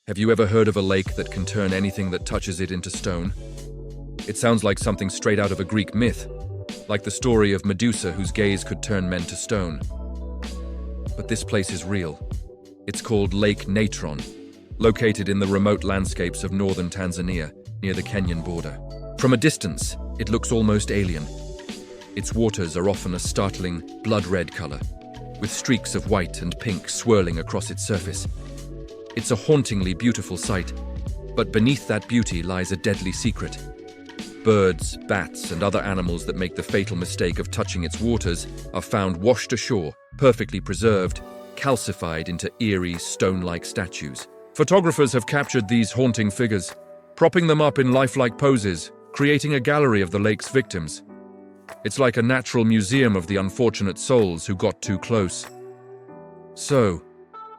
Have you ever heard of a lake that can turn anything that touches it into stone? It sounds like something straight out of a Greek myth, like the story of Medusa whose gaze could turn men to stone. But this place is real. It's called Lake Natron, located in the remote landscapes of northern Tanzania, near the Kenyan border. From a distance, it looks almost alien. Its waters are often a startling, blood-red color, with streaks of white and pink swirling across its surface. It's a hauntingly beautiful sight, but beneath that beauty lies a deadly secret. Birds, bats, and other animals that make the fatal mistake of touching its waters are found washed ashore, perfectly preserved, calcified into eerie, stone-like statues. Photographers have captured these haunting figures, propping them up in lifelike poses, creating a gallery of the lake's victims. It's like a natural museum of the unfortunate souls who got too close. So,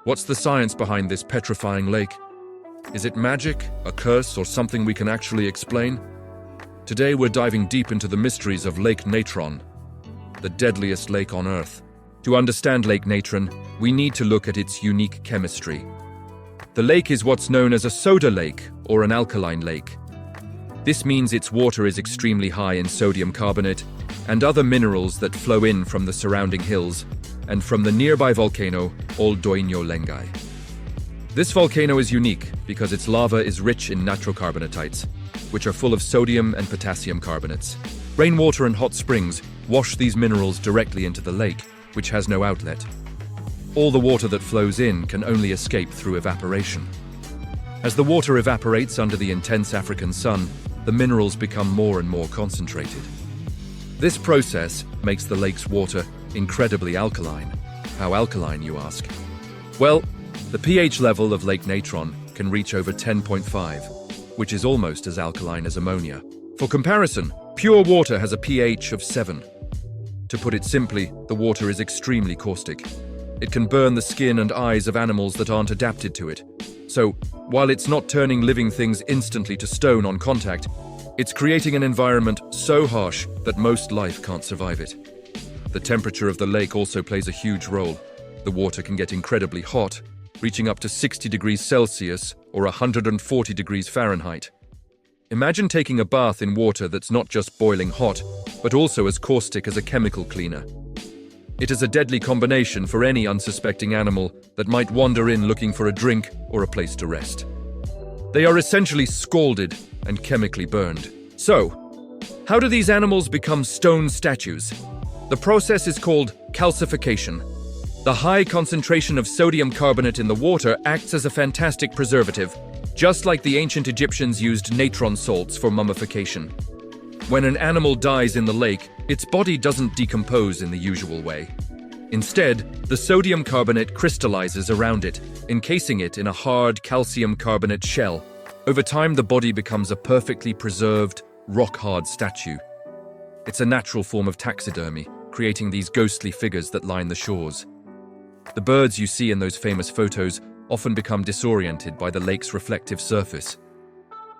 what's the science behind this petrifying lake? Is it magic, a curse, or something we can actually explain? Today we're diving deep into the mysteries of Lake Natron, the deadliest lake on Earth. To understand Lake Natron, we need to look at its unique chemistry. The lake is what's known as a soda lake, or an alkaline lake. This means its water is extremely high in sodium carbonate and other minerals that flow in from the surrounding hills and from the nearby volcano Oldoinyo Lengai. This volcano is unique because its lava is rich in nitrocarbonatites, which are full of sodium and potassium carbonates. Rainwater and hot springs wash these minerals directly into the lake, which has no outlet. All the water that flows in can only escape through evaporation. As the water evaporates under the intense African sun, the minerals become more and more concentrated. This process makes the lake's water incredibly alkaline. How alkaline, you ask? Well, the pH level of Lake Natron can reach over 10.5, which is almost as alkaline as ammonia. For comparison, pure water has a pH of 7. To put it simply, the water is extremely caustic. It can burn the skin and eyes of animals that aren't adapted to it. So, while it's not turning living things instantly to stone on contact, it's creating an environment so harsh that most life can't survive it. The temperature of the lake also plays a huge role. The water can get incredibly hot, reaching up to 60 degrees Celsius or 140 degrees Fahrenheit. Imagine taking a bath in water that's not just boiling hot, but also as caustic as a chemical cleaner. It is a deadly combination for any unsuspecting animal that might wander in looking for a drink or a place to rest. They are essentially scalded and chemically burned. So, how do these animals become stone statues? The process is called calcification. The high concentration of sodium carbonate in the water acts as a fantastic preservative, just like the ancient Egyptians used natron salts for mummification. When an animal dies in the lake, its body doesn't decompose in the usual way. Instead, the sodium carbonate crystallizes around it, encasing it in a hard calcium carbonate shell. Over time, the body becomes a perfectly preserved, rock-hard statue. It's a natural form of taxidermy, creating these ghostly figures that line the shores. The birds you see in those famous photos often become disoriented by the lake's reflective surface.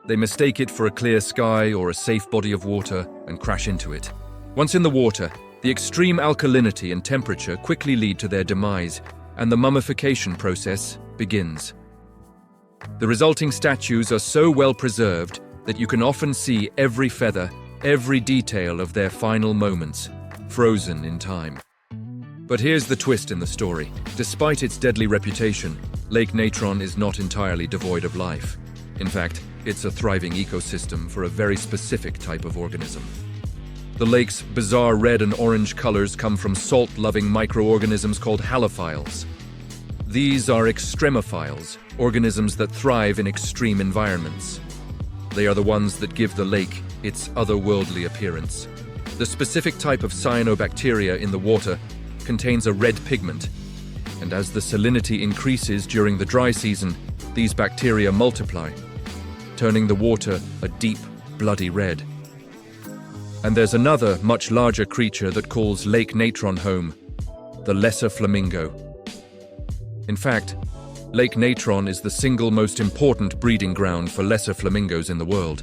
They mistake it for a clear sky or a safe body of water and crash into it. Once in the water, the extreme alkalinity and temperature quickly lead to their demise, and the mummification process begins. The resulting statues are so well preserved that you can often see every feather, every detail of their final moments, frozen in time. But here's the twist in the story. Despite its deadly reputation, Lake Natron is not entirely devoid of life. In fact, it's a thriving ecosystem for a very specific type of organism. The lake's bizarre red and orange colors come from salt-loving microorganisms called halophiles. These are extremophiles, organisms that thrive in extreme environments. They are the ones that give the lake its otherworldly appearance. The specific type of cyanobacteria in the water contains a red pigment, and as the salinity increases during the dry season, these bacteria multiply, turning the water a deep, bloody red. And there's another, much larger creature that calls Lake Natron home, the lesser flamingo. In fact, Lake Natron is the single most important breeding ground for lesser flamingos in the world.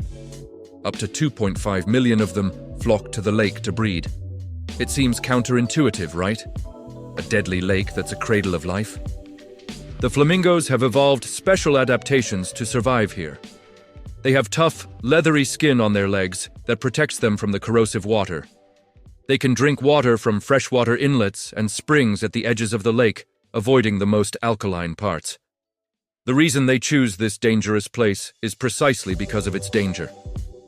Up to 2.5 million of them flock to the lake to breed. It seems counterintuitive, right? A deadly lake that's a cradle of life. The flamingos have evolved special adaptations to survive here. They have tough, leathery skin on their legs that protects them from the corrosive water. They can drink water from freshwater inlets and springs at the edges of the lake, avoiding the most alkaline parts. The reason they choose this dangerous place is precisely because of its danger.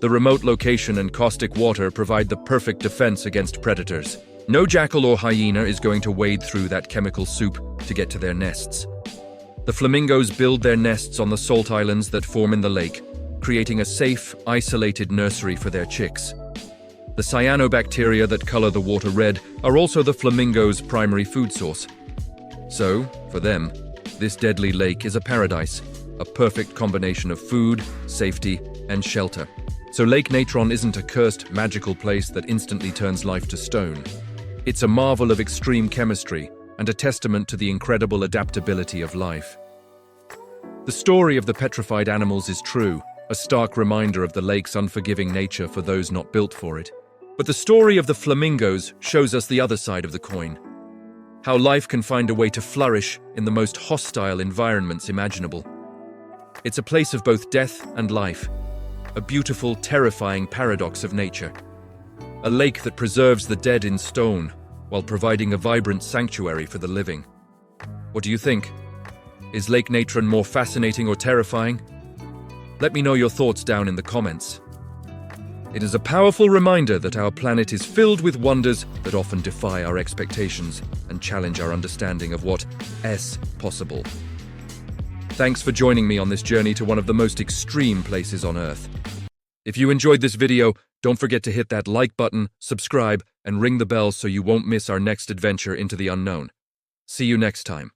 The remote location and caustic water provide the perfect defense against predators. No jackal or hyena is going to wade through that chemical soup to get to their nests. The flamingos build their nests on the salt islands that form in the lake, creating a safe, isolated nursery for their chicks. The cyanobacteria that color the water red are also the flamingos' primary food source. So, for them, this deadly lake is a paradise, a perfect combination of food, safety, and shelter. So Lake Natron isn't a cursed, magical place that instantly turns life to stone. It's a marvel of extreme chemistry and a testament to the incredible adaptability of life. The story of the petrified animals is true, a stark reminder of the lake's unforgiving nature for those not built for it. But the story of the flamingos shows us the other side of the coin. How life can find a way to flourish in the most hostile environments imaginable. It's a place of both death and life, a beautiful, terrifying paradox of nature. A lake that preserves the dead in stone while providing a vibrant sanctuary for the living. What do you think? Is Lake Natron more fascinating or terrifying? Let me know your thoughts down in the comments. It is a powerful reminder that our planet is filled with wonders that often defy our expectations and challenge our understanding of what is possible. Thanks for joining me on this journey to one of the most extreme places on Earth. If you enjoyed this video, don't forget to hit that like button, subscribe, and ring the bell so you won't miss our next adventure into the unknown. See you next time.